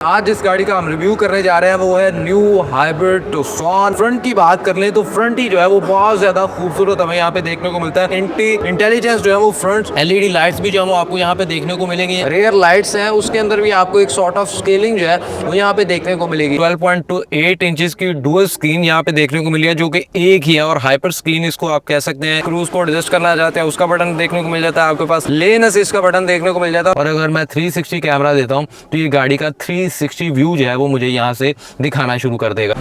आज जिस गाड़ी का हम रिव्यू करने जा रहे हैं वो है न्यू हाइब्रिड टुक्सॉन। फ्रंट की बात कर लें तो फ्रंट ही जो है वो बहुत ज्यादा खूबसूरत हमें यहाँ पे देखने को मिलता है। इंटेलिजेंस जो है वो फ्रंट एलईडी लाइट्स भी जो है आपको यहाँ पे देखने को मिलेंगी। रेयर लाइट्स हैं उसके अंदर भी आपको एक सॉर्ट ऑफ स्केलिंग जो है वो यहाँ पे देखने को मिलेगी। 12.8 इंचेस की डुअल स्क्रीन यहाँ पे देखने को मिली है जो कि एक ही है और हाइपर स्क्रीन इसको आप कह सकते हैं। क्रूज को एडजस्ट करना चाहते हैं उसका बटन देखने को मिल जाता है आपके पास। लेन असिस्ट का बटन देखने को मिल जाता है। और अगर मैं 360 कैमरा देता हूँ तो ये गाड़ी का 360 व्यू जो है वो मुझे यहाँ से दिखाना शुरू कर देगा।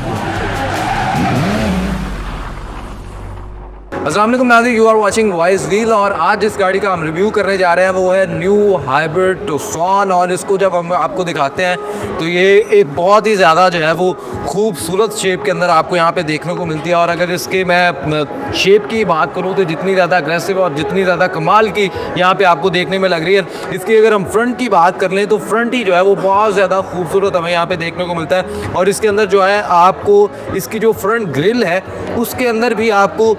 अस्सलाम वालेकुम नाज़रीन, you are watching voice wheel और आज जिस गाड़ी का हम रिव्यू करने जा रहे हैं वो है न्यू हाइब्रिड टुक्सॉन। और इसको जब हम आपको दिखाते हैं तो ये एक बहुत ही ज़्यादा जो है वो खूबसूरत शेप के अंदर आपको यहाँ पे देखने को मिलती है। और अगर इसके मैं शेप की बात करूँ तो जितनी ज़्यादा अग्रेसिव और जितनी ज़्यादा कमाल की यहाँ पे आपको देखने में लग रही है, इसकी अगर हम फ्रंट की बात कर लें तो फ्रंट ही जो है वो बहुत ज़्यादा खूबसूरत हमें यहाँ पे देखने को मिलता है। और इसके अंदर जो है आपको इसकी जो फ्रंट ग्रिल है उसके अंदर भी आपको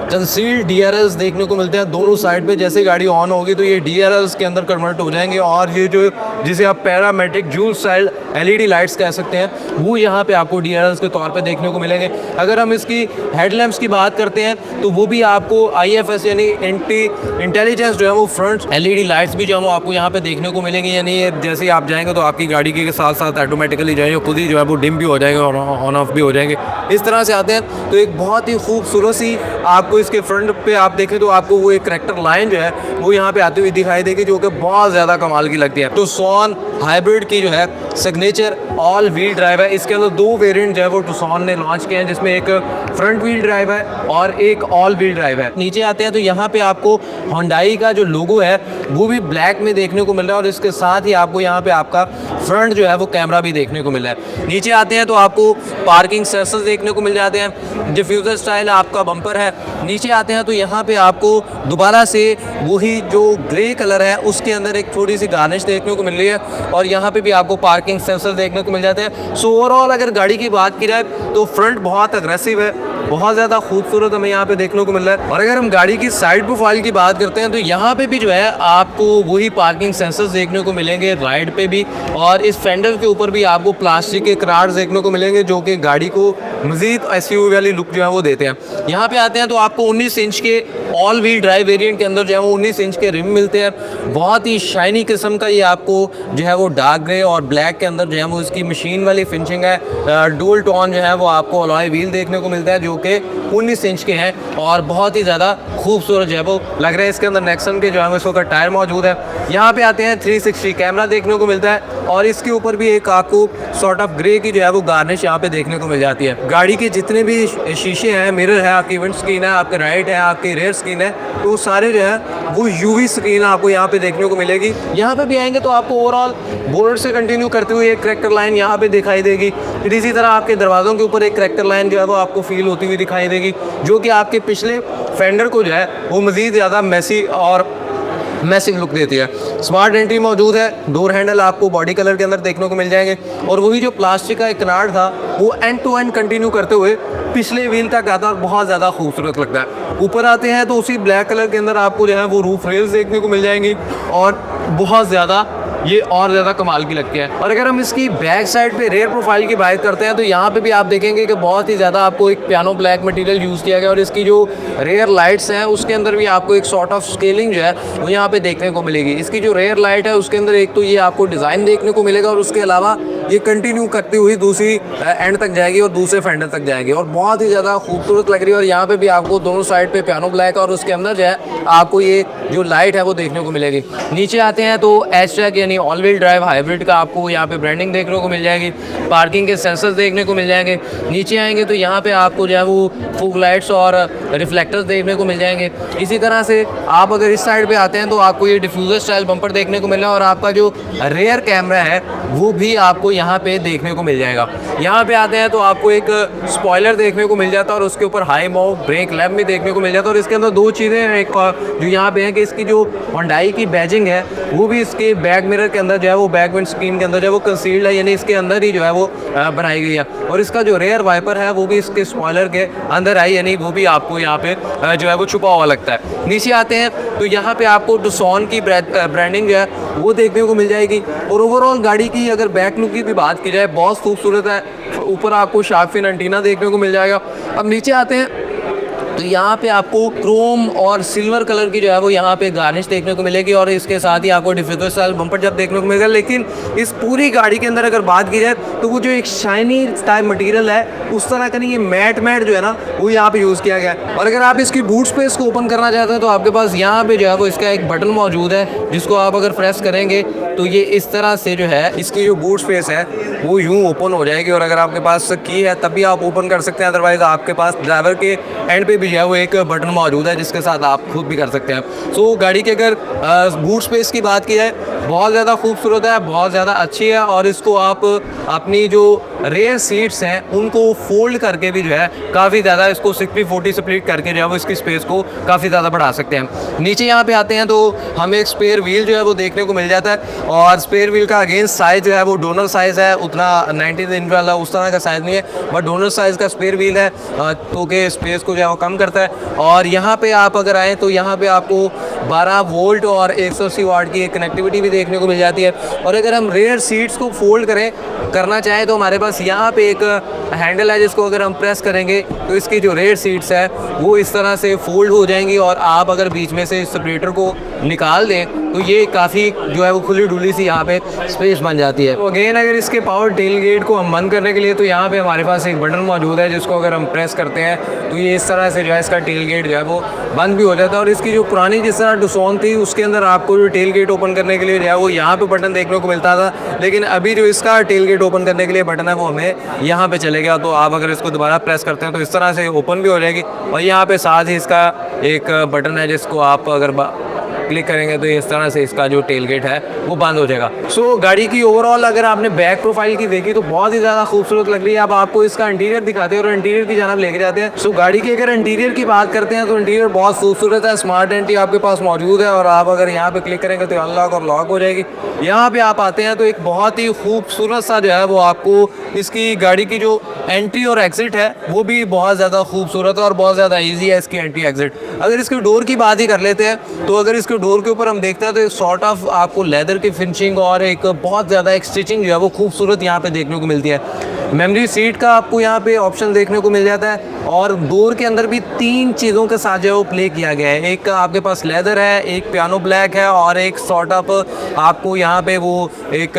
कंसील्ड DRLs देखने को मिलते हैं दोनों साइड पे। जैसे गाड़ी ऑन होगी तो ये DRLs के अंदर कन्वर्ट हो जाएंगे और ये जो जिसे आप parametric joule style LED lights कह सकते हैं वो यहाँ पे आपको DRLs के तौर पे देखने को मिलेंगे। अगर हम इसकी हेडलैम्प्स की बात करते हैं तो वो भी आपको IFS यानी इंटेलिजेंस जो है वो फ्रंट LED लाइट्स भी जो है वो आपको यहाँ पे देखने को मिलेंगी। यानी जैसे आप जाएंगे तो आपकी गाड़ी के साथ साथ ऑटोमेटिकली जो है खुद ही जो है वो डिम भी हो जाएंगे और ऑन ऑफ भी हो जाएंगे। इस तरह से आते हैं तो एक बहुत ही खूबसूरत सी आपको इसके फ्रंट पे आप देखें तो आपको वो एक करैक्टर लाइन जो है वो यहाँ पे आती हुई दिखाई देगी जो कि बहुत ज़्यादा कमाल की लगती है। तो टुक्सॉन हाइब्रिड की जो है सिग्नेचर ऑल व्हील ड्राइव है। इसके अंदर दो वेरिएंट जो है वो टुक्सॉन ने लॉन्च किए हैं जिसमें एक फ्रंट व्हील ड्राइव है और एक ऑल व्हील ड्राइव है। नीचे आते हैं तो यहाँ पे आपको होंडाई का जो लोगो है वो भी ब्लैक में देखने को मिल रहा है और इसके साथ ही आपको यहाँ पे आपका फ्रंट जो है वो कैमरा भी देखने को मिल रहा है। नीचे आते हैं तो आपको पार्किंग सेंसर्स देखने को मिल जाते हैं। डिफ्यूज़र स्टाइल आपका बम्पर है। नीचे आते हैं तो यहाँ पे आपको दोबारा से वही जो ग्रे कलर है उसके अंदर एक थोड़ी सी गार्निश देखने को मिल रही है और यहाँ पे भी आपको पार्किंग सेंसर देखने को मिल जाते हैं। सो ओवरऑल अगर गाड़ी की बात की जाए तो फ्रंट बहुत अग्रेसिव है, बहुत ज़्यादा खूबसूरत हमें यहाँ पे देखने को मिल रहा है। और अगर हम गाड़ी की साइड प्रोफाइल की बात करते हैं तो यहाँ पे भी जो है आपको वही पार्किंग सेंसर्स देखने को मिलेंगे राइड पे भी। और इस फेंडर के ऊपर भी आपको प्लास्टिक के करार्स देखने को मिलेंगे जो कि गाड़ी को मज़ीद SUV वाली लुक जो है वो देते हैं। यहाँ पे आते हैं तो आपको 19 इंच के ऑल व्हील ड्राइव वेरिएंट के अंदर जो है वो 19 इंच के रिम मिलते हैं। बहुत ही शाइनी किस्म का ये आपको जो है वो डार्क ग्रे और ब्लैक के अंदर जो है वो इसकी मशीन वाली फिनिशिंग है। डुअल टोन जो है वो आपको अलॉय व्हील देखने को मिलता है जो कि 19 इंच के हैं और बहुत ही ज़्यादा खूबसूरत जो है वो लग रहा है। इसके अंदर नेक्सन के जो है इसको का टायर मौजूद है। यहाँ पे आते हैं 360 कैमरा देखने को मिलता है और इसके ऊपर भी एक आपको सॉर्ट ऑफ ग्रे की जो है वो गार्निश यहाँ पे देखने को मिल जाती है। गाड़ी के जितने भी शीशे हैं, मिरर है, आपकी विंड स्क्रीन है, आपके राइट है, आपकी रेयर स्क्रीन है, तो सारे जो है वो UV स्क्रीन आपको यहाँ पे देखने को मिलेगी। यहाँ पे भी आएंगे तो आपको ओवरऑल बोर्ड से कंटिन्यू करते हुए एक करैक्टर लाइन यहाँ पे दिखाई देगी। फिर इसी तरह आपके दरवाज़ों के ऊपर एक करैक्टर लाइन जो है वो आपको फील होती हुई दिखाई देगी जो कि आपके पिछले फेंडर को जो है वो मज़ीद ज़्यादा मैसी और मैसिव लुक देती है। स्मार्ट एंट्री मौजूद है। डोर हैंडल आपको बॉडी कलर के अंदर देखने को मिल जाएंगे और वही जो प्लास्टिक का एक किनार था वो एंड टू एंड कंटिन्यू करते हुए पिछले व्हील तक आता है और बहुत ज़्यादा खूबसूरत लगता है। ऊपर आते हैं तो उसी ब्लैक कलर के अंदर आपको जो है वो रूफ रेल्स देखने को मिल जाएंगी और बहुत ज़्यादा ये और ज़्यादा कमाल की लगती है। और अगर हम इसकी बैक साइड पे रेयर प्रोफाइल की बात करते हैं तो यहाँ पे भी आप देखेंगे कि बहुत ही ज़्यादा आपको एक पियानो ब्लैक मटेरियल यूज़ किया गया और इसकी जो रेयर लाइट्स हैं उसके अंदर भी आपको एक सॉर्ट ऑफ स्केलिंग जो है वो यहाँ पे देखने को मिलेगी। इसकी जो रेयर लाइट है उसके अंदर एक तो ये आपको डिज़ाइन देखने को मिलेगा और उसके अलावा ये कंटिन्यू करती हुई दूसरी एंड तक जाएगी और दूसरे फेंडर तक जाएगी और बहुत ही ज़्यादा खूबसूरत लग रही है। और यहाँ पे भी आपको दोनों साइड पे पियानो ब्लैक और उसके अंदर जो है आपको ये जो लाइट है वो देखने को मिलेगी। नीचे आते हैं तो H-Track यानी ऑल व्हील ड्राइव हाइब्रिड का आपको यहाँ पे ब्रांडिंग देखने को मिल जाएगी। पार्किंग के सेंसर्स देखने को मिल जाएंगे। नीचे आएंगे तो यहाँ पे आपको जो है वो फॉग लाइट्स और रिफ्लेक्टर्स देखने को मिल जाएंगे। इसी तरह से आप अगर इस साइड पे आते हैं तो आपको ये डिफ्यूज़र स्टाइल बम्पर देखने को मिल रहा है और आपका जो रेयर कैमरा है वो भी आपको यहाँ पे देखने को मिल जाएगा। यहाँ पे आते हैं तो आपको एक स्पॉइलर देखने को मिल जाता है और उसके ऊपर हाई माउंट ब्रेक लैम्प भी देखने को मिल जाता है। और इसके अंदर दो चीज़ें हैं, एक जो यहाँ पे है कि इसकी जो होंडाई की बैजिंग है वो भी इसके बैक मिरर के अंदर जो है वो बैक विंड स्क्रीन के अंदर जो है वो कंसील्ड है, यानी इसके अंदर ही जो है वो बनाई गई है। और इसका जो रेयर वाइपर है वो भी इसके स्पॉइलर के अंदर आई, यानी वो भी आपको यहाँ पे जो है वो छुपा हुआ लगता है। नीचे आते हैं तो यहाँ पे आपको टुक्सॉन की ब्रांडिंग जो है वो देखने को मिल जाएगी। और ओवरऑल गाड़ी की अगर बैक लुक की भी बात की जाए, बहुत खूबसूरत है। ऊपर आपको शार्क फिन एंटीना देखने को मिल जाएगा। अब नीचे आते हैं तो यहाँ पे आपको क्रोम और सिल्वर कलर की जो है वो यहाँ पे गार्निश देखने को मिलेगी, और इसके साथ ही आपको डिफिकल स्टाइल बम्पर जब देखने को मिलेगा। लेकिन इस पूरी गाड़ी के अंदर अगर बात की जाए तो वो जो एक शाइनी टाइप मटेरियल है उस तरह का नहीं, ये मैट जो है ना वो यहाँ पे यूज़ किया गया है। और अगर आप इसकी बूट स्पेस को ओपन करना चाहते हैं तो आपके पास यहाँ पे जो है वो इसका एक बटन मौजूद है, जिसको आप अगर प्रेस करेंगे तो ये इस तरह से जो है इसकी जो बूट स्पेस है वो यूँ ओपन हो जाएगी। और अगर आपके पास की है तभी आप ओपन कर सकते हैं, अदरवाइज़ आपके पास ड्राइवर के एंड पे भी जो है वो एक बटन मौजूद है जिसके साथ आप खुद भी कर सकते हैं। सो गाड़ी के अगर बूट स्पेस की बात की जाए, बहुत ज़्यादा खूबसूरत है, बहुत ज़्यादा अच्छी है। और इसको आप अपनी जो रेयर सीट्स हैं उनको फोल्ड करके भी जो है काफ़ी ज़्यादा इसको 60-40 स्प्लिट करके जो है वो इसकी स्पेस को काफ़ी ज़्यादा बढ़ा सकते हैं। नीचे यहाँ पे आते हैं तो हमें एक स्पेयर व्हील जो है वो देखने को मिल जाता है। और स्पेयर व्हील का अगेंस्ट साइज़ जो है वो डोनर साइज़ है, उतना 19 इंच वाला उस तरह का साइज़ नहीं है, बट डोनर साइज़ का स्पेयर व्हील है, तो के स्पेस को जो है वो कम करता है। और यहाँ पे आप अगर आएँ तो यहाँ पे आपको 12 वोल्ट और 180 वाट की एक कनेक्टिविटी भी देखने को मिल जाती है। और अगर हम रेयर सीट्स को फोल्ड करना चाहें तो हमारे पास यहाँ पे एक हैंडल है, जिसको अगर हम प्रेस करेंगे तो इसकी जो रेयर सीट्स है वो इस तरह से फोल्ड हो जाएंगी। और आप अगर बीच में से सेपरेटर को निकाल दें तो ये काफ़ी जो है वो खुली डुली सी यहाँ पे स्पेस बन जाती है। तो अगेन अगर इसके पावर टेल गेट को हम बंद करने के लिए तो यहाँ पे हमारे पास एक बटन मौजूद है, जिसको अगर हम प्रेस करते हैं तो ये इस तरह से जो है इसका टेल गेट जो है वो बंद भी हो जाता है। और इसकी जो पुरानी जिस तरह टुसॉन थी उसके अंदर आपको जो टेल गेट ओपन करने के लिए जो है वो यहाँ पे बटन देखने को मिलता था, लेकिन अभी जो इसका टेल गेट ओपन करने के लिए बटन है वो हमें यहाँ पे चलेगा। तो आप अगर इसको दोबारा प्रेस करते हैं तो इस तरह से ओपन भी हो जाएगी। और यहाँ पे साथ ही इसका एक बटन है, जिसको आप अगर क्लिक करेंगे तो इस तरह से इसका जो टेल गेट है वो बंद हो जाएगा। सो गाड़ी की ओवरऑल अगर आपने बैक प्रोफाइल की देखी तो बहुत ही ज़्यादा खूबसूरत लग रही है। अब आपको इसका इंटीरियर दिखाते हैं और इंटीरियर की जानब लेके जाते हैं। सो गाड़ी की अगर इंटीरियर की बात करते हैं तो इंटीरियर बहुत खूबसूरत है, स्मार्ट एंट्री आपके पास मौजूद है। और आप अगर यहाँ पे क्लिक करेंगे तो अनलॉक और लॉक हो जाएगी। यहाँ पे आप आते हैं तो एक बहुत ही खूबसूरत सा जो है वो आपको इसकी गाड़ी की जो एंट्री और एग्जिट है वो भी बहुत ज़्यादा खूबसूरत है और बहुत ज़्यादा ईजी है इसकी एंट्री एग्जिट। अगर इसके डोर की बात ही कर लेते हैं तो अगर इसके डोर के ऊपर हम देखते हैं तो एक सॉर्ट ऑफ आपको लेदर की फिनिशिंग और एक बहुत ज़्यादा एक स्टिचिंग जो है वो खूबसूरत यहाँ पे देखने को मिलती है। मेमोरी सीट का आपको यहाँ पे ऑप्शन देखने को मिल जाता है। और डोर के अंदर भी 3 चीज़ों के साथ जो है वो प्ले किया गया है। एक आपके पास लेदर है, एक पियानो ब्लैक है और एक सॉर्ट ऑफ आपको यहाँ पे वो एक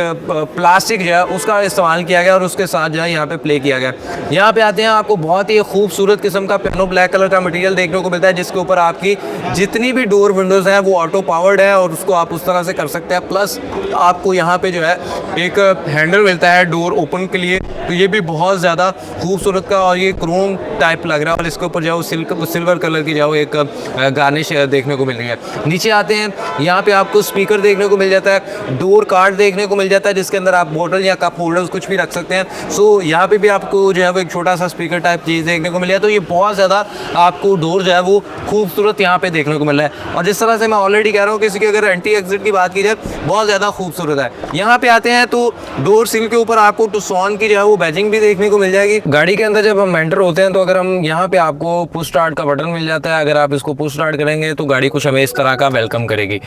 प्लास्टिक जो है उसका इस्तेमाल किया गया और उसके साथ जो है यहाँ पे प्ले किया गया। यहाँ पे आते हैं आपको बहुत ही खूबसूरत किस्म का पियानो ब्लैक कलर का मटेरियल देखने को मिलता है, जिसके ऊपर आपकी जितनी भी डोर विंडोज़ हैं वो ऑटो पावर्ड है और उसको आप उस तरह से कर सकते हैं। प्लस आपको यहाँ पे जो है एक हैंडल मिलता है डोर ओपन के लिए, तो ये भी बहुत ज़्यादा खूबसूरत का और ये क्रोम टाइप लग रहा है। और इसके ऊपर जो है सिल्वर कलर की जो एक गार्निश देखने को मिल रही है। नीचे आते हैं, यहाँ पे आपको स्पीकर देखने को मिल जाता है, डोर कार्ड देखने को मिल जाता है जिसके अंदर आप बोतल या कप होल्डर्स कुछ भी रख सकते हैं। सो यहाँ पे भी आपको जो है वो एक छोटा सा स्पीकर टाइप चीज़ देखने को मिला है। तो ये बहुत ज़्यादा आपको डोर जो है वो खूबसूरत यहाँ पे देखने को मिल रहा है। और जिस तरह से मैं ऑलरेडी कह रहा हूँ कि इसकी अगर एंटी एग्जिट की बात की जाए बहुत ज़्यादा खूबसूरत है। यहाँ पे आते हैं तो डोर सील के ऊपर आपको टुसॉन की जो है वो बैजिंग भी देखने को मिल जाएगी। गाड़ी के अंदर जब हम एंटर होते हैं तो अगर हम यहाँ पे आपको पुश स्टार्ट का बटन मिल जाता है। अगर आप इसको पुश स्टार्ट करेंगे तो गाड़ी कुछ हमें इस तरह का वेलकम करेगी।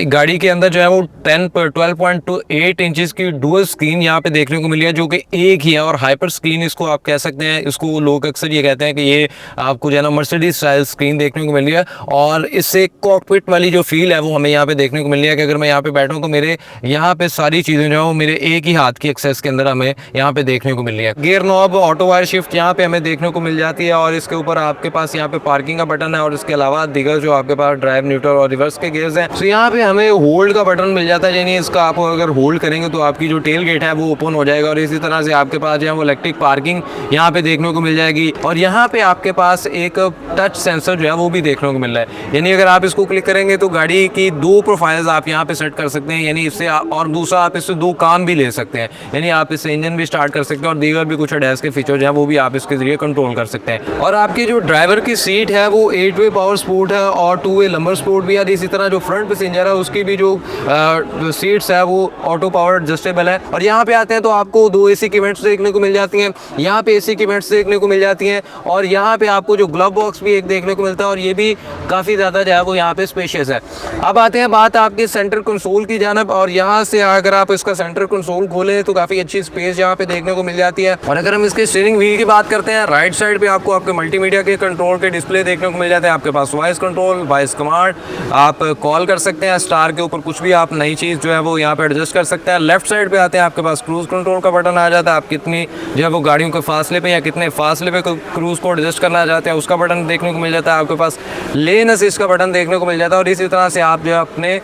गाड़ी के अंदर जो है वो 12.8 इंचेस की डुअल स्क्रीन यहाँ पे देखने को मिली है, जो कि एक ही है और हाइपर स्क्रीन इसको आप कह सकते हैं। इसको लोग अक्सर ये कहते हैं कि ये आपको जो है ना मर्सिडीज स्टाइल स्क्रीन देखने को मिल रही है और इससे कॉकपिट वाली जो फील है वो हमें यहाँ पे देखने को मिल रही है कि अगर मैं यहाँ पे बैठूँ तो मेरे यहाँ पे सारी चीज़ें जो है वो मेरे एक ही हाथ की एक्सेस के अंदर हमें यहाँ पे देखने को मिल रही है। Gear knob auto wire shift यहाँ पे हमें देखने को मिल जाती है और इसके ऊपर आपके पास यहाँ पे पार्किंग का बटन है और इसके अलावा दीगर जो आपके पास ड्राइव, न्यूट्रल और रिवर्स के गियर्स हैं। तो यहाँ पे हमें होल्ड का बटन मिल जाता है, यानी इसका आप अगर होल्ड करेंगे तो आपकी जो टेल गेट है वो ओपन हो जाएगा। और इसी तरह से आपके पास जो है वो इलेक्ट्रिक पार्किंग यहाँ पे देखने को मिल जाएगी। और यहाँ पे आपके पास एक टच सेंसर जो है वो भी देखने को मिल रहा है, यानी अगर आप इसको क्लिक करेंगे तो गाड़ी की 2 प्रोफाइल्स आप यहाँ पे सेट कर सकते हैं, यानी इससे और दूसरा आप इससे 2 काम भी ले सकते हैं, यानी आप इससे इंजन भी स्टार्ट कर सकते हैं और दीगर भी कुछ एडवांस के फीचर जो है वो भी आप इसके जरिए कंट्रोल कर सकते हैं। और आपकी जो ड्राइवर की सीट है वो 8 वे पावर स्पोर्ट है और 2 वे लंबर स्पोर्ट भी है। इसी तरह जो फ्रंट पैसेंजर है उसकी भी जो सीट्स है वो ऑटो पावर एडजस्टेबल है। और यहाँ पे आते हैं तो आपको 2 AC की वेंट्स देखने को मिल जाती हैं, यहाँ पे AC की वेंट्स देखने को मिल जाती हैं और यहाँ पे आपको जो ग्लव बॉक्स भी एक देखने को मिलता है और ये भी काफ़ी ज़्यादा जो है वो यहाँ पे स्पेशियस है। अब आते हैं बात आपके सेंटर कंसोल की जानब, और यहाँ से अगर आप इसका सेंटर कंसोल खोलें तो काफ़ी अच्छी स्पेस यहाँ पे देखने को मिल जाती है। और अगर हम इसके स्टीयरिंग व्हील की बात करते हैं, राइट साइड पे आपको आपके मल्टीमीडिया के कंट्रोल के डिस्प्ले देखने को मिल जाते हैं। आपके पास वॉइस कंट्रोल, वॉइस कमांड, आप कॉल कर सकते हैं, स्टार के ऊपर कुछ भी आप नई चीज़ जो है वो यहाँ पे एडजस्ट कर सकते हैं। लेफ्ट साइड पे आते हैं आपके पास क्रूज़ कंट्रोल का बटन आ जाता है, आप कितनी जो है वो गाड़ियों के फासले पे या कितने फासले पे क्रूज़ को एडजस्ट करना चाहते हैं उसका बटन देखने को मिल जाता है। आपके पास लेन असिस्ट का बटन देखने को मिल जाता है और इसी तरह से आप जो है अपने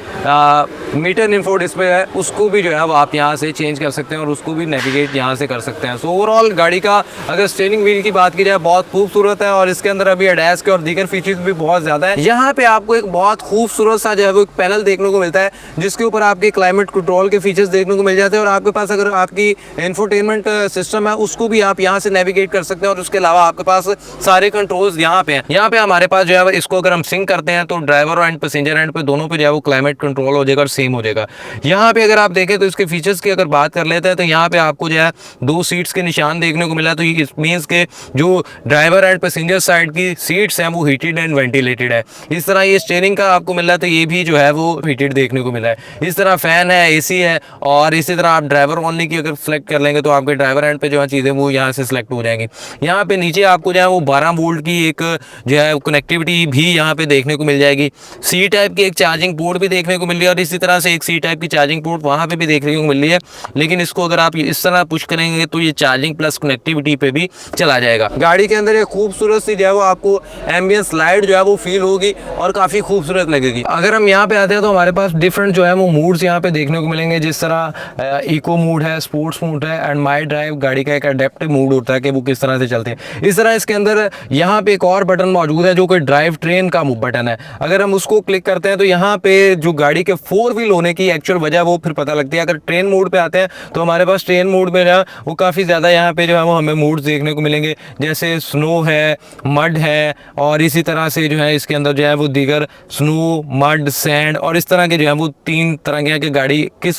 मीटर इन्फो डिस्प्ले है उसको भी जो है वो आप यहाँ से चेंज कर सकते हैं और उसको भी नेविगेट यहाँ से कर सकते हैं। सो ओवरऑल गाड़ी का अगर स्टीयरिंग व्हील की बात की जाए बहुत खूबसूरत है और इसके अंदर अभी एडैस के और दीगर फीचर्स भी बहुत ज़्यादा है। यहाँ पे आपको एक बहुत खूबसूरत सा जो है वो एक पैनल देखने को मिलता है जिसके ऊपर आपके क्लाइमेट कंट्रोल के फीचर्स देखने को मिल जाते हैं और आपके पास अगर आपकी इंफोटेनमेंट सिस्टम है उसको भी आप यहाँ से नेविगेट कर सकते हैं और उसके अलावा आपके पास सारे कंट्रोल्स यहाँ पे हैं। यहाँ पे हमारे पास जो है इसको अगर हम सिंक करते हैं तो ड्राइवर एंड पैसेंजर एंड पे दोनों पे जो है वो क्लाइमेट कंट्रोल हो जाएगा और सेम हो जाएगा। यहाँ पे अगर आप देखें तो इसके फीचर्स की अगर बात कर लेते हैं तो यहाँ पे आपको जो है 2 सीट्स के निशान देखने को मिला है। तो ये मीन्स के जो ड्राइवर एंड पैसेंजर साइड की सीट्स हैं वो हीटेड एंड वेंटिलेटेड है। इस तरह ये स्टीयरिंग का आपको मिल रहा है तो ये भी जो है वो हीटेड देखने को मिला है। इस तरह फैन है, AC है और इसी तरह आप ड्राइवर ओनली की अगर सेलेक्ट कर लेंगे तो आपके ड्राइवर एंड पे जो है चीज़ें वो यहाँ से सिलेक्ट हो जाएंगी। यहाँ पे नीचे आपको जो है वो 12 वोल्ट की एक जो है कनेक्टिविटी भी यहाँ पे देखने को मिल जाएगी। C टाइप की एक चार्जिंग पोर्ट भी देखने को मिल रही है और इसी तरह से एक C टाइप की चार्जिंग पोर्ट वहाँ पे भी देखने को मिल रही है, लेकिन इसको अगर आप इस तरह पुश करेंगे तो ये चार्जिंग प्लस कनेक्टिविटी पे भी चला जाएगा। गाड़ी के अंदर एक खूबसूरत सी जो है वो आपको एम्बियंस लाइट जो है वो फील होगी और काफ़ी खूबसूरत लगेगी। अगर हम यहाँ पे आते हैं तो हमारे पास डिफरेंट जो है वो मूड्स यहाँ पे देखने को मिलेंगे, जिस तरह इको मूड है, स्पोर्ट्स मूड है एंड माई ड्राइव गाड़ी का एक अडेप्टिव मूड होता है कि वो किस तरह से चलते हैं। इस तरह इसके अंदर यहाँ पे एक और बटन मौजूद है जो कि ड्राइव ट्रेन का बटन है। अगर हम उसको क्लिक करते हैं तो यहाँ पे जो गाड़ी के 4 व्हील होने की एक्चुअल वजह वो फिर पता लगती है। अगर ट्रेन मोड पे आते हैं तो हमारे पास ट्रेन मोड में जो वो काफ़ी ज़्यादा यहाँ पे जो है वो हमें मूड्स देखने को मिलेंगे, जैसे स्नो है, मड है और इसी तरह से जो है इसके अंदर जो है वो दीगर स्नो, मड, सैंड और इस तरह के जो है वो 3 तरह के गाड़ी किस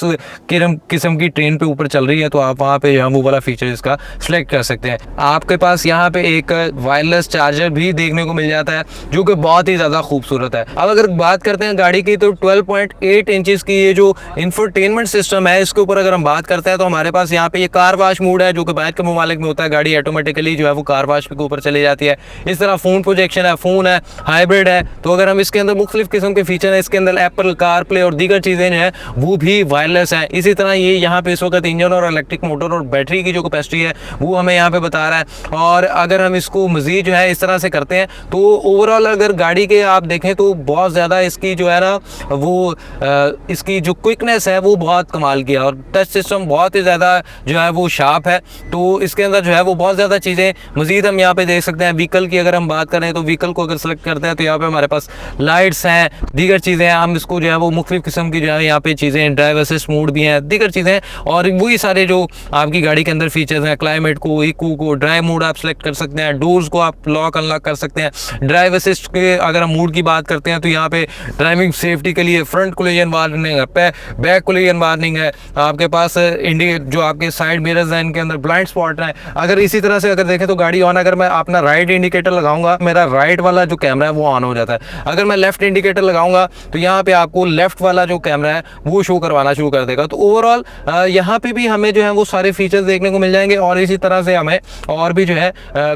किस्म की ट्रेन पे ऊपर चल रही है तो आप वहाँ पे जो है वो वाला फीचर इसका सिलेक्ट कर सकते हैं। आपके पास यहाँ पे एक वायरलेस चार्जर भी देखने को मिल जाता है जो कि बहुत ही ज़्यादा खूबसूरत है। अब अगर बात करते हैं गाड़ी की तो 12.8 इंचेस की ये जो इंफोटेनमेंट सिस्टम है इसके ऊपर अगर हम बात करते हैं तो हमारे पास यहाँ पे ये कार वॉश मोड है जो कि बाइक के ममालिक में होता है, गाड़ी ऑटोमेटिकली जो है वो कार वॉश के ऊपर चली जाती है। इस तरह फ़ोन प्रोजेक्शन है, फ़ोन है, हाइब्रिड है। तो अगर हम इसके अंदर मुख्तलिफ किस्म के फीचर है, इसके अंदर एप्पल कार प्ले और दीगर चीज़ें जो हैं वो भी वायरलेस है। इसी तरह ये यहाँ पे इस वक्त इंजन और इलेक्ट्रिक मोटर और बैटरी की जो कैपेसिटी है वो हमें यहाँ पे बता रहा है। और अगर हम इसको मज़ीद जो है इस तरह से करते हैं तो ओवरऑल अगर गाड़ी के आप देखें तो बहुत ज़्यादा इसकी जो है ना वो इसकी जो क्विकनेस है वो बहुत कमाल की है और टच सिस्टम बहुत ही ज़्यादा जो है वो शार्प है। तो इसके अंदर जो है वो बहुत ज़्यादा चीज़ें मज़ीद हम यहाँ पे देख सकते हैं। व्हीकल की अगर हम बात करें तो व्हीकल को अगर सेलेक्ट करते हैं तो यहाँ पे हमारे पास लाइट्स हैं, दीगर चीज़ें हैं। हम इसको जो है वो मुख्तलिफ किस्म की जो है यहाँ पे चीज़ें, ड्राइव असिस्ट मोड भी हैं, दीगर चीज़ें और वही सारे जो आपकी गाड़ी के अंदर फीचर्स हैं, क्लाइमेट को, इको को, ड्राइव मोड आप सेलेक्ट कर सकते हैं, डोर्स को आप लॉक अनलॉक कर सकते हैं। ड्राइव असिस्ट के अगर हम मोड की बात करते हैं तो यहाँ पे ड्राइविंग सेफ्टी के लिए फ्रंट कोलिजन वार्निंग है, बैक कोलिजन वार्निंग है, आपके पास इंडिकेट जो आपके साइड मिरर्स हैं इनके अंदर ब्लाइंड स्पॉट है। अगर इसी तरह से अगर देखें तो गाड़ी ऑन, अगर मैं अपना राइट इंडिकेटर लगाऊंगा मेरा राइट वाला जो कैमरा है वो ऑन हो जाता है। अगर मैं लेफ्ट इंडिकेटर लगाऊंगा तो यहाँ पे आपको लेफ्ट वाला जो कैमरा है वो शो करवाना शुरू कर देगा। तो ओवरऑल यहाँ पे भी हमें जो है वो सारे फीचर्स देखने को मिल जाएंगे और इसी तरह से हमें और भी जो है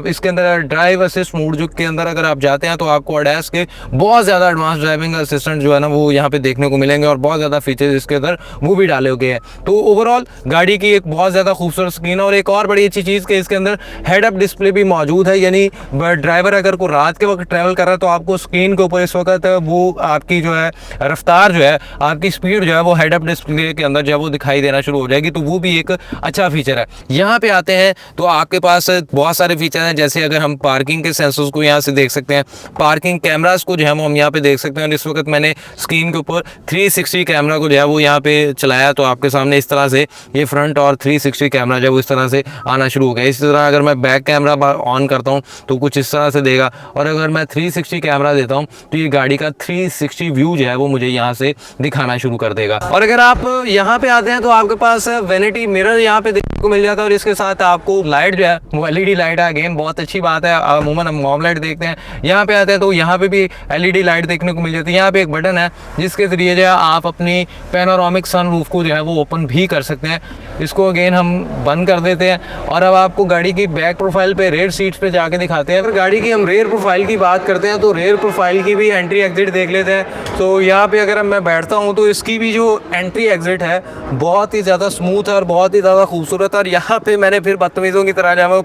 इसके अंदर ड्राइव असिस्ट मोड जो के अंदर अगर आप जाते हैं तो आपको अडैस के बहुत ज़्यादा एडवांस ड्राइविंग असिस्टेंट जो है ना वो यहाँ पे देखने को मिलेंगे और बहुत ज़्यादा फीचर्स इसके अंदर वो भी डाले गए हैं। तो ओवरऑल गाड़ी की एक बहुत ज़्यादा खूबसूरत स्क्रीन और एक और बड़ी अच्छी चीज़ कि इसके अंदर हेड अप डिस्प्ले भी मौजूद है, यानी ड्राइवर अगर को रात के वक्त ट्रैवल कर रहा है तो आपको स्क्रीन के ऊपर इस वक्त वो आपकी जो है रफ्तार जो है, आपकी स्पीड जो है वो हेड अप डिस्प्ले के अंदर जो है वो दिखाई देना शुरू हो जाएगी। तो वो भी एक अच्छा फीचर है। यहाँ पे आते हैं तो आपके पास बहुत सारे फीचर हैं, जैसे अगर हम पार्किंग के सेंसर्स को यहाँ से देख सकते हैं, पार्किंग कैमरास को जो है हम यहाँ पे देख सकते हैं। और इस वक्त मैंने स्क्रीन के ऊपर 360 कैमरा को जो है वो यहाँ पे चलाया तो आपके सामने इस तरह से ये फ्रंट और 360 कैमरा जो है वो इस तरह से आना शुरू हो गया। इसी तरह अगर मैं बैक कैमरा ऑन करता हूँ तो कुछ इस तरह से देगा। और अगर मैं 360 कैमरा देता हूँ तो ये गाड़ी का 360 व्यू जो है वो मुझे यहाँ से दिखाना शुरू कर देगा। और अगर आप यहाँ पे आते हैं तो आपके पास वैनिटी मिरर यहाँ पे देखने को मिल जाता है, और इसके साथ आपको लाइट जो है वो LED लाइट है। अगेन बहुत अच्छी बात है, अमूमन हम मॉम लाइट देखते हैं, यहाँ पे आते हैं तो यहाँ पे भी LED लाइट देखने को मिल जाती है। यहाँ पे एक बटन है जिसके जरिए जो है आप अपनी पैनोरामिक सनरूफ को जो है वो ओपन भी कर सकते हैं। इसको अगेन हम बंद कर देते हैं और अब आपको गाड़ी की बैक प्रोफाइल पे रेयर सीट्स पे जाके दिखाते हैं। अगर गाड़ी की हम रेयर प्रोफाइल की बात करते हैं तो रेयर प्रोफाइल की भी एंट्री एग्जिट देख लेते हैं। तो यहाँ पे अगर मैं बैठता हूँ तो इसकी भी जो एंट्री एग्जिट है बहुत ही ज़्यादा स्मूथ है और बहुत ही ज़्यादा खूबसूरत है। और यहाँ पे मैंने फिर बदतमीज़ों की तरह जो है वो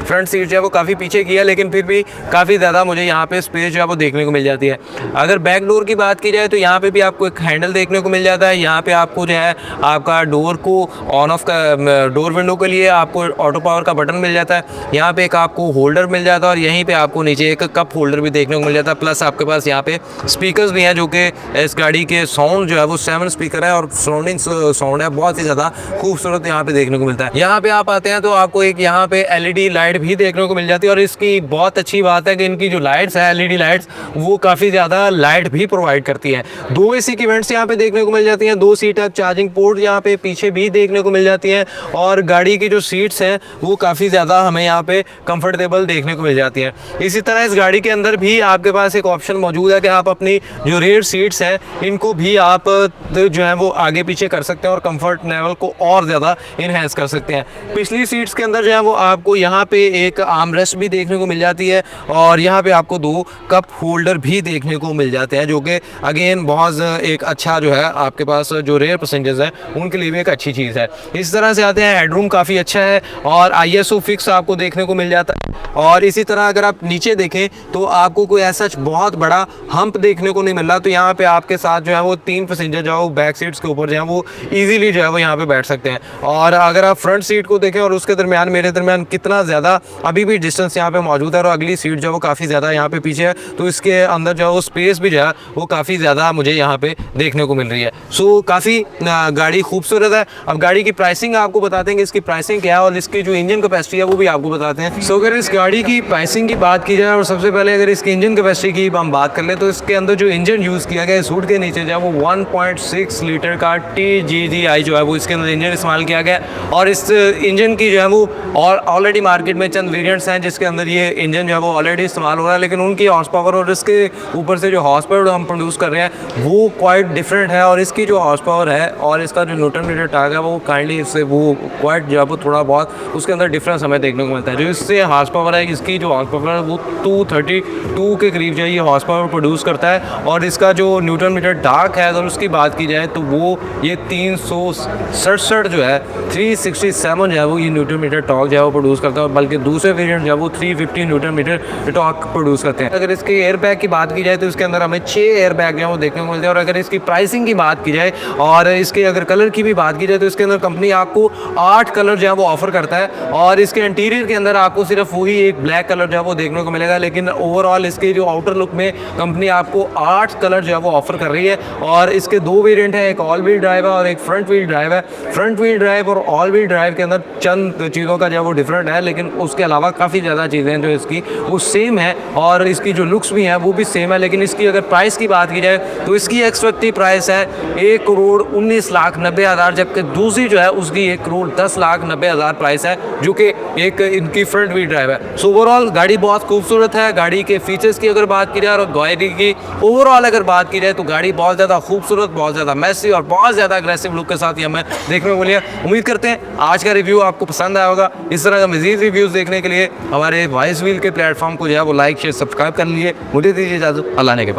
फ्रंट सीट जो है वो काफ़ी पीछे किया, लेकिन फिर भी काफ़ी ज़्यादा मुझे यहाँ पे स्पेस जो है वो देखने को मिल जाती है। अगर बैक डोर की बात की जाए तो यहाँ पे भी आपको एक हैंडल देखने को मिल जाता है। यहाँ पे आपको जो है आपका डोर को ऑन ऑफ का डोर विंडो के लिए आपको ऑटो पावर का बटन मिल जाता है। यहाँ पे एक आपको होल्डर मिल जाता है और यहीं पे आपको नीचे एक कप होल्डर भी देखने को मिल जाता है। प्लस आपके पास यहाँ पे स्पीकर्स भी हैं जो कि इस गाड़ी के साउंड जो है वो 7 स्पीकर है और सराउंडिंग साउंड है, बहुत ही ज़्यादा खूबसूरत यहाँ पे देखने को मिलता है। यहाँ पे आप आते हैं तो आपको एक यहाँ पे LED लाइट भी देखने को मिल जाती है। और इसकी बहुत अच्छी बात है कि इनकी जो लाइट्स है LED लाइट्स वो काफ़ी ज़्यादा लाइट भी प्रोवाइड करती है। 2 AC की वेंट्स यहाँ पे देखने को मिल जाती हैं, 2 सीट चार्जिंग पोर्ट यहाँ पे पीछे भी देखने को मिल जाती हैं। और गाड़ी की जो सीट्स हैं वो काफ़ी ज़्यादा हमें यहाँ पे कंफर्टेबल देखने को मिल जाती हैं। इसी तरह इस गाड़ी के अंदर भी आपके पास एक ऑप्शन मौजूद है कि आप अपनी जो रेयर सीट्स हैं इनको भी आप जो है वो आगे पीछे कर सकते हैं और कंफर्ट लेवल को और ज़्यादा इन्हेंस कर सकते हैं। पिछली सीट्स के अंदर जो है वो आपको यहाँ पे एक आर्म रेस्ट भी देखने को मिल जाती है और यहाँ पे आपको 2 कप होल्डर भी देखने को मिल जाते हैं, जो कि अगेन बहुत एक अच्छा जो है आपके पास जो रेयर पैसेंजर्स हैं उनके लिए भी एक अच्छी चीज़ है। इस तरह से आते हैं, हेडरूम काफ़ी अच्छा है और ISO फिक्स आपको देखने को मिल जाता है। और इसी तरह अगर आप नीचे देखें तो आपको कोई ऐसा बहुत बड़ा हम्प देखने को नहीं मिल रहा। तो यहाँ पे आपके साथ जो है वो 3 पैसेंजर जो है बैक सीट्स के ऊपर जो है वो ईजिली जो है वो यहाँ पे बैठ सकते हैं। और अगर आप फ्रंट सीट को देखें और उसके दरमियान मेरे दरमियान कितना ज़्यादा अभी भी डिस्टेंस यहाँ पे मौजूद है और अगली सीट जो है वो काफ़ी ज़्यादा यहाँ पे पीछे है, तो इसके अंदर जो है वो स्पेस भी जो है वो काफ़ी ज़्यादा मुझे यहाँ पे देखने को मिल रही है। सो काफ़ी गाड़ी खूबसूरत है। अब गाड़ी की प्राइसिंग आपको बताते हैं कि इसकी प्राइसिंग क्या है और इसकी जो इंजन कैपेसिटी है वो भी आपको बताते हैं। सो अगर इस गाड़ी की प्राइसिंग की बात की जाए और सबसे पहले अगर इसकी इंजन कैपेसिटी की हम बात कर ले तो इसके अंदर जो इंजन यूज़ किया गया है सूट के नीचे जो है वो 1.6 लीटर का TGDI जो है वो इसके अंदर इंजन इस्तेमाल किया गया है। और इस इंजन की जो है वो और ऑलरेडी मार्केट में चंद वेरिएंट्स हैं जिसके अंदर ये इंजन जो है वो ऑलरेडी इस्तेमाल हो रहा है, लेकिन उनकी हॉर्स पावर और इसके ऊपर से जो हॉर्स पावर हम प्रोड्यूस कर रहे हैं वो क्वाइट डिफरेंट है। और इसकी जो हॉर्स पावर है और इसका जो न्यूटन मीटर टार्क है वो काइंडली इससे वो क्वाइट जो है वो थोड़ा बहुत उसके अंदर डिफरेंस हमें देखने को मिलता है। जो इससे हॉर्स पावर है, इसकी जो हॉर्स पावर है वो 232 के करीब जो है ये हॉर्स पावर प्रोड्यूस करता है। और इसका जो न्यूटन मीटर टार्क है अगर उसकी बात की जाए तो वो ये 367 जो है 367 जो है वो ये न्यूटन मीटर टॉर्क जो है वो प्रोड्यूस करता है, बल्कि दूसरे वेरिएंट जो है वो 350 न्यूटन मीटर टॉर्क प्रोड्यूस करते हैं। अगर इसके एयर बैग की बात की जाए तो इसके अंदर हमें 6 एयर बैग जो है वो देखने को मिलते हैं। और अगर इसकी प्राइसिंग की बात की जाए और इसके अगर कलर की भी बात की जाए तो इसके अंदर कंपनी आपको 8 कलर जो है वो ऑफर करता है। और इसके इंटीरियर के अंदर आपको सिर्फ वही एक ब्लैक कलर जो है वो देखने को मिलेगा, लेकिन ओवरऑल इसके जो आउटर लुक में कंपनी आपको 8 कलर जो है वो ऑफर कर रही है। और इसके 2 वेरिएंट है, एक ऑल व्हील ड्राइव है और एक फ्रंट व्हील ड्राइव है। फ्रंट व्हील ड्राइव और ऑल व्हील ड्राइव के अंदर चंद चीज़ों का जो है वो डिफरेंट है, लेकिन उसके अलावा काफ़ी ज़्यादा चीज़ें जो इसकी वो सेम है और इसकी जो लुक्स भी हैं वो भी सेम है। लेकिन इसकी अगर प्राइस की बात की जाए तो इसकी एक्सपेक्टेड प्राइस है 1,19,90,000, जबकि दूसरी जो है उसकी 1,10,90,000 प्राइस है, जो कि एक इनकी फ्रंट व्हील ड्राइव है। सो ओवरऑल गाड़ी बहुत खूबसूरत है। गाड़ी के फीचर्स की अगर बात की जाए और गाड़ी की ओवरऑल अगर बात की जाए तो गाड़ी बहुत ज़्यादा खूबसूरत, बहुत ज़्यादा मैसी और बहुत ज़्यादा अग्रेसिव लुक के साथ ही हमें देखने को मिली है। उम्मीद करते हैं आज का रिव्यू आपको पसंद आया होगा। इस तरह का मज़ीद रिव्यूज़ देखने के लिए हमारे वॉइस व्हील के प्लेटफॉर्म को जो है वो लाइक शेयर सब्सक्राइब कर लीजिए। मुझे दीजिए इजाज़त, अल्लाह ने के बाद।